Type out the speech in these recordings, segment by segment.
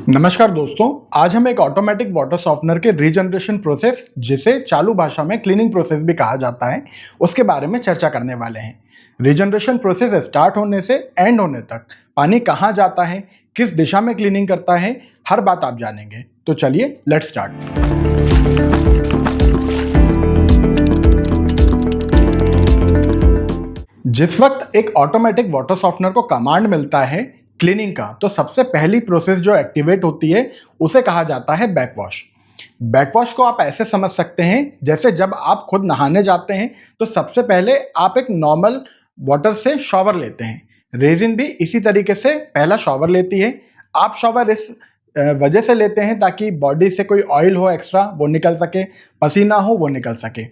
नमस्कार दोस्तों, आज हम एक ऑटोमेटिक वाटर सॉफ्टनर के रीजनरेशन प्रोसेस, जिसे चालू भाषा में क्लीनिंग प्रोसेस भी कहा जाता है, उसके बारे में चर्चा करने वाले हैं। रीजनरेशन प्रोसेस स्टार्ट होने से एंड होने तक पानी कहाँ जाता है, किस दिशा में क्लीनिंग करता है, हर बात आप जानेंगे। तो चलिए लेट्स स्टार्ट। जिस वक्त एक ऑटोमेटिक वाटर सॉफ्टनर को कमांड मिलता है क्लीनिंग का, तो सबसे पहली प्रोसेस जो एक्टिवेट होती है उसे कहा जाता है बैकवॉश। बैकवॉश को आप ऐसे समझ सकते हैं जैसे जब आप खुद नहाने जाते हैं तो सबसे पहले आप एक नॉर्मल वाटर से शॉवर लेते हैं। रेजिन भी इसी तरीके से पहला शॉवर लेती है। आप शॉवर इस वजह से लेते हैं ताकि बॉडी से कोई ऑयल हो एक्स्ट्रा वो निकल सके, पसीना हो वो निकल सके।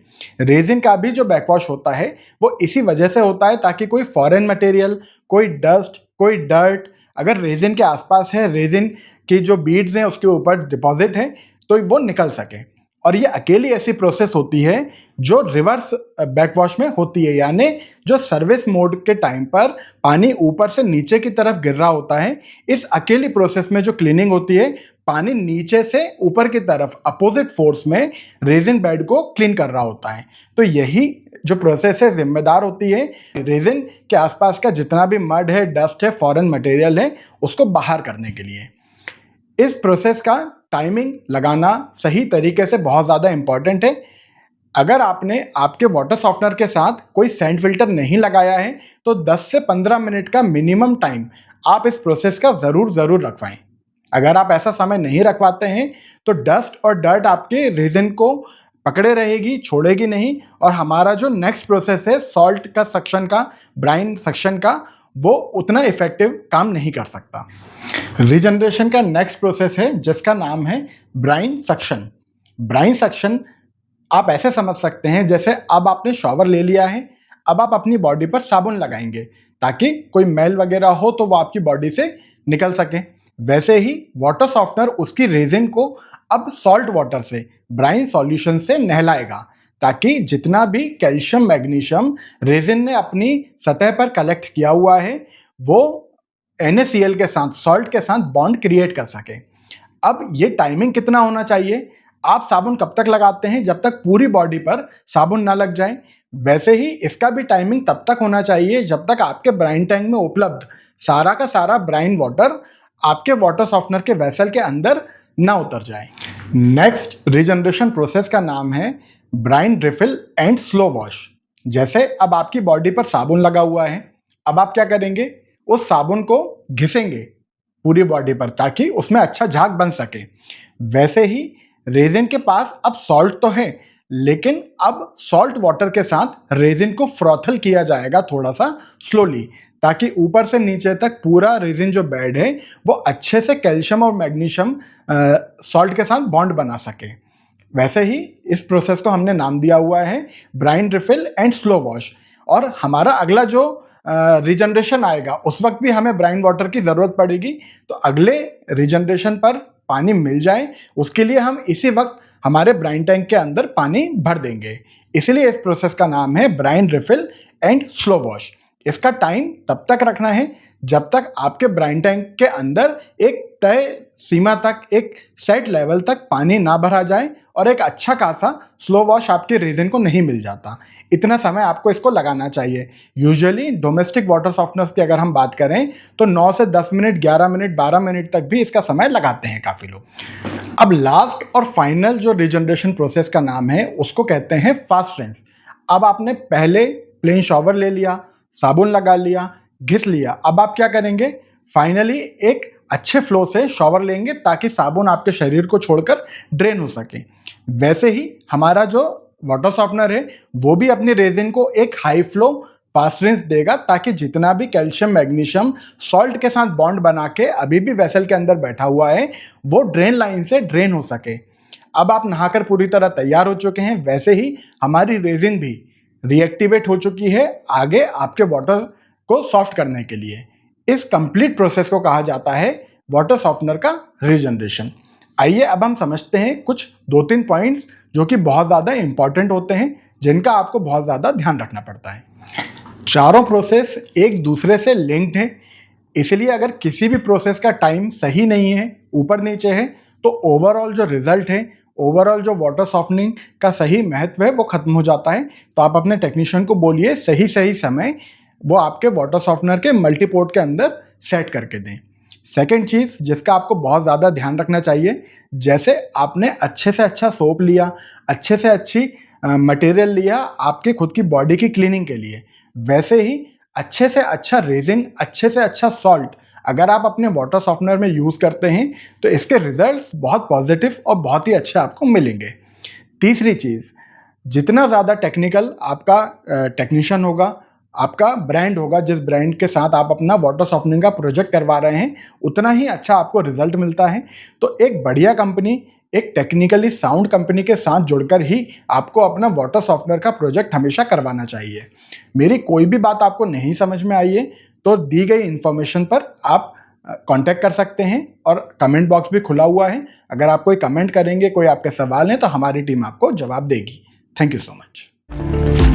रेजिन का भी जो बैकवॉश होता है वो इसी वजह से होता है ताकि कोई फॉरेन मटेरियल, कोई डस्ट, कोई डर्ट अगर रेजिन के आसपास है, रेजिन की जो बीड्स हैं उसके ऊपर डिपॉजिट है, तो वो निकल सके। और ये अकेली ऐसी प्रोसेस होती है जो रिवर्स बैकवॉश में होती है, यानी जो सर्विस मोड के टाइम पर पानी ऊपर से नीचे की तरफ गिर रहा होता है। इस अकेली प्रोसेस में जो क्लीनिंग होती है, पानी नीचे से ऊपर की तरफ अपोजिट फोर्स में रेजिन बेड को क्लीन कर रहा होता है। तो यही जो प्रोसेस है जिम्मेदार होती है रेजिन के आसपास का जितना भी मड है, डस्ट है, फॉरेन मटेरियल है, उसको बाहर करने के लिए। इस प्रोसेस का टाइमिंग लगाना सही तरीके से बहुत ज़्यादा इंपॉर्टेंट है। अगर आपने आपके वाटर सॉफ्टनर के साथ कोई सैंड फिल्टर नहीं लगाया है तो 10 से 15 मिनट का मिनिमम टाइम आप इस प्रोसेस का ज़रूर रखवाएं। अगर आप ऐसा समय नहीं रखवाते हैं तो डस्ट और डर्ट आपके रेजिन को पकड़े रहेगी, छोड़ेगी नहीं, और हमारा जो नेक्स्ट प्रोसेस है सॉल्ट का सक्शन का, ब्राइन सक्शन का, वो उतना इफेक्टिव काम नहीं कर सकता। रीजनरेशन का नेक्स्ट प्रोसेस है जिसका नाम है ब्राइन सक्शन। ब्राइन सक्शन आप ऐसे समझ सकते हैं जैसे अब आपने शॉवर ले लिया है, अब आप अपनी बॉडी पर साबुन लगाएंगे ताकि कोई मैल वगैरह हो तो वो आपकी बॉडी से निकल सके। वैसे ही वाटर सॉफ्टनर उसकी रेजिन को अब सॉल्ट वाटर से, ब्राइन सॉल्यूशन से नहलाएगा ताकि जितना भी कैल्शियम, मैग्नीशियम रेजिन ने अपनी सतह पर कलेक्ट किया हुआ है वो NaCl के साथ, सॉल्ट के साथ बॉन्ड क्रिएट कर सके। अब ये टाइमिंग कितना होना चाहिए? आप साबुन कब तक लगाते हैं? जब तक पूरी बॉडी पर साबुन ना लग जाए। वैसे ही इसका भी टाइमिंग तब तक होना चाहिए जब तक आपके ब्राइन टैंक में उपलब्ध सारा का सारा ब्राइन वाटर आपके वाटर सॉफ्टनर के वेसल के अंदर ना उतर जाए। नेक्स्ट रीजनरेशन प्रोसेस का नाम है brine refill and slow wash. जैसे अब आपकी बॉडी पर साबुन लगा हुआ है, अब आप क्या करेंगे? उस साबुन को घिसेंगे पूरी बॉडी पर ताकि उसमें अच्छा झाग बन सके। वैसे ही रेजिन के पास अब सॉल्ट तो है, लेकिन अब सॉल्ट वाटर के साथ रेजिन को फ्रॉथल किया जाएगा थोड़ा सा स्लोली, ताकि ऊपर से नीचे तक पूरा रेजिन जो बेड है वो अच्छे से कैल्शियम और मैग्नीशियम सॉल्ट के साथ बॉन्ड बना सके। वैसे ही इस प्रोसेस को हमने नाम दिया हुआ है brine refill and slow wash. और हमारा अगला जो रीजनरेशन आएगा उस वक्त भी हमें ब्राइन वाटर की ज़रूरत पड़ेगी, तो अगले रीजनरेशन पर पानी मिल जाए उसके लिए हम इसी वक्त हमारे ब्राइन टैंक के अंदर पानी भर देंगे। इसलिए इस प्रोसेस का नाम है brine refill and slow wash. इसका टाइम तब तक रखना है जब तक आपके ब्राइन टैंक के अंदर एक तय सीमा तक, एक सेट लेवल तक पानी ना भरा जाए और एक अच्छा खासा स्लो वॉश आपके रेजिन को नहीं मिल जाता। इतना समय आपको इसको लगाना चाहिए। यूजुअली डोमेस्टिक वाटर सॉफ्टनर्स की अगर हम बात करें तो 9 से 10 मिनट, 11 मिनट, 12 मिनट तक भी इसका समय लगाते हैं काफ़ी लोग। अब लास्ट और फाइनल जो रीजनरेशन प्रोसेस का नाम है उसको कहते हैं फास्ट रिंस। अब आपने पहले प्लेन शॉवर ले लिया, साबुन लगा लिया, घिस लिया, अब आप क्या करेंगे? फाइनली एक अच्छे फ्लो से शॉवर लेंगे ताकि साबुन आपके शरीर को छोड़कर ड्रेन हो सके। वैसे ही हमारा जो वाटर सॉफ्टनर है वो भी अपनी रेजिन को एक हाई फ्लो फास्ट रिंस देगा ताकि जितना भी कैल्शियम, मैग्नीशियम सॉल्ट के साथ बॉन्ड बना के अभी भी वेसल के अंदर बैठा हुआ है वो ड्रेन लाइन से ड्रेन हो सके। अब आप नहाकर पूरी तरह तैयार हो चुके हैं। वैसे ही हमारी रेजिन भी रीएक्टिवेट हो चुकी है आगे आपके वाटर को सॉफ्ट करने के लिए। इस कंप्लीट प्रोसेस को कहा जाता है वाटर सॉफ्टनर का रीजनरेशन। आइए अब हम समझते हैं कुछ 2-3 पॉइंट्स जो कि बहुत ज़्यादा इंपॉर्टेंट होते हैं, जिनका आपको बहुत ज़्यादा ध्यान रखना पड़ता है। चारों प्रोसेस एक दूसरे से लिंक्ड हैं। इसलिए अगर किसी भी प्रोसेस का टाइम सही नहीं है, ऊपर नीचे है, तो ओवरऑल जो रिजल्ट है, ओवरऑल जो वाटर सॉफ्टनिंग का सही महत्व है वो खत्म हो जाता है। तो आप अपने टेक्नीशियन को बोलिए सही सही समय वो आपके वाटर सॉफ्टनर के मल्टीपोर्ट के अंदर सेट करके दें। सेकेंड चीज़ जिसका आपको बहुत ज़्यादा ध्यान रखना चाहिए, जैसे आपने अच्छे से अच्छा सोप लिया, अच्छे से अच्छी मटेरियल लिया आपके खुद की बॉडी की क्लीनिंग के लिए, वैसे ही अच्छे से अच्छा रेजिन, अच्छे से अच्छा सॉल्ट अगर आप अपने वाटर सॉफ्टनर में यूज़ करते हैं तो इसके रिजल्ट्स बहुत पॉजिटिव और बहुत ही अच्छे आपको मिलेंगे। तीसरी चीज़, जितना ज़्यादा टेक्निकल आपका टेक्नीशियन होगा, आपका ब्रांड होगा, जिस ब्रांड के साथ आप अपना वाटर सॉफ्टनिंग का प्रोजेक्ट करवा रहे हैं, उतना ही अच्छा आपको रिजल्ट मिलता है। तो एक बढ़िया कंपनी, एक टेक्निकली साउंड कंपनी के साथ जुड़कर ही आपको अपना वाटर सॉफ्टनर का प्रोजेक्ट हमेशा करवाना चाहिए। मेरी कोई भी बात आपको नहीं समझ में आई है तो दी गई इन्फॉर्मेशन पर आप कांटेक्ट कर सकते हैं और कमेंट बॉक्स भी खुला हुआ है। अगर आप कोई कमेंट करेंगे, कोई आपके सवाल हैं, तो हमारी टीम आपको जवाब देगी। Thank you so much.